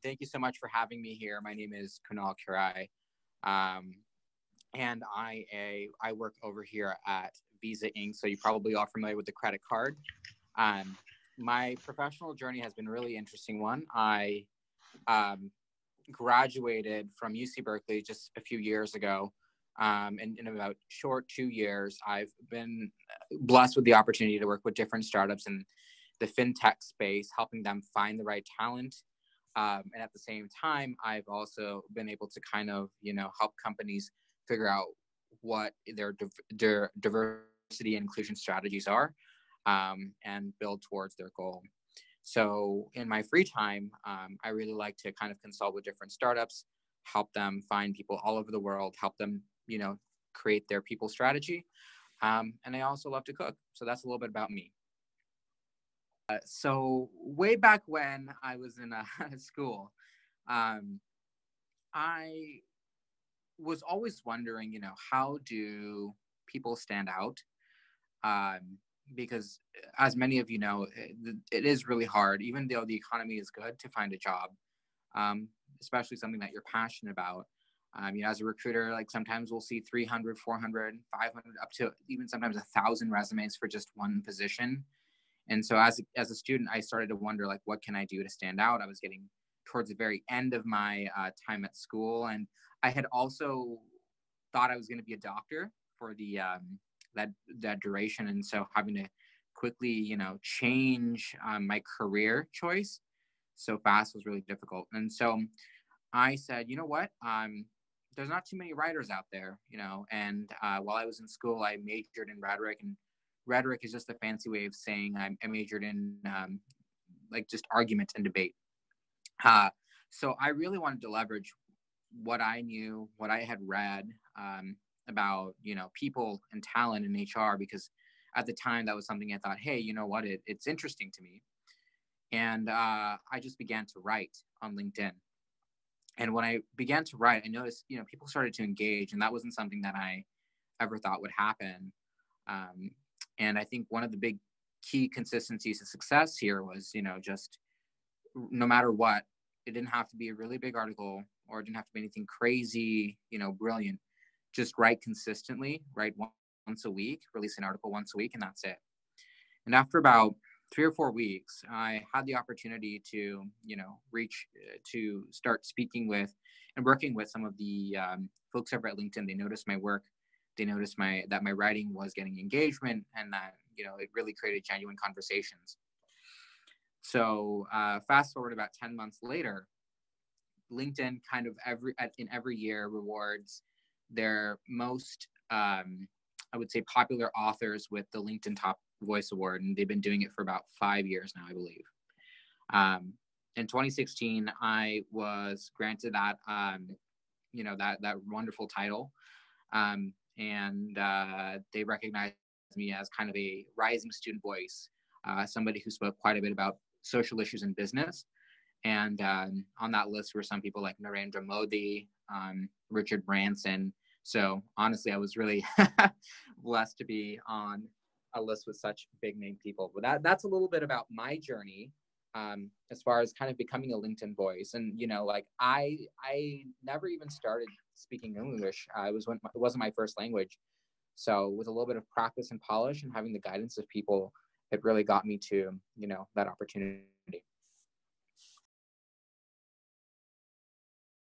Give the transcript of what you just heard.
Thank you so much for having me here. My name is Kunal Kerai, um, and I work over here at Visa Inc. So you probably are familiar with the credit card. Um, my professional journey has been a really interesting one. I um, graduated from UC Berkeley just a few years ago. And in about short 2 years, I've been blessed with the opportunity to work with different startups in the fintech space, helping them find the right talent. And at the same time, I've also been able to kind of, help companies figure out what their diversity and inclusion strategies are, and build towards their goal. So in my free time, I really like to kind of consult with different startups, help them find people all over the world, help them, create their people strategy. And I also love to cook. So that's a little bit about me. So way back when I was in school, um, I was always wondering, how do people stand out? Um, because as many of you know, it is really hard, even though the economy is good, to find a job, um, especially something that you're passionate about. As a recruiter, like sometimes we'll see 300, 400, 500, up to even sometimes 1,000 resumes for just one position. And so as a student, I started to wonder, like, what can I do to stand out? I was getting towards the very end of my time at school. And I had also thought I was going to be a doctor for that duration. And so having to quickly, change my career choice so fast was really difficult. And so I said, you know what? There's not too many writers out there, and while I was in school, I majored in rhetoric, and rhetoric is just a fancy way of saying I majored in like just argument and debate. Uh, so I really wanted to leverage what I knew, what I had read about, people and talent in HR, because at the time that was something I thought, hey, you know what, it's interesting to me. And I just began to write on LinkedIn. And when I began to write, I noticed, people started to engage, and that wasn't something that I ever thought would happen. Um, and I think one of the big key consistencies of success here was, just no matter what, it didn't have to be a really big article, or it didn't have to be anything crazy, brilliant. Just write consistently, write once a week, release an article once a week, and that's it. And after about 3 or 4 weeks, I had the opportunity to, reach to start speaking with and working with some of the folks over at LinkedIn. They noticed my work. They noticed that my writing was getting engagement, and that, it really created genuine conversations. So fast forward about 10 months later, LinkedIn kind of in every year rewards their most, I would say, popular authors with the LinkedIn Top Voice Award, and they've been doing it for about 5 years now, I believe. In 2016, I was granted that, that wonderful title, and they recognized me as kind of a rising student voice, somebody who spoke quite a bit about social issues in business. And on that list were some people like Narendra Modi, Richard Branson. So honestly, I was really blessed to be on a list with such big name people. But that's a little bit about my journey, as far as kind of becoming a LinkedIn voice. And, I never even started speaking English. It wasn't my first language. So with a little bit of practice and polish and having the guidance of people, it really got me to, that opportunity.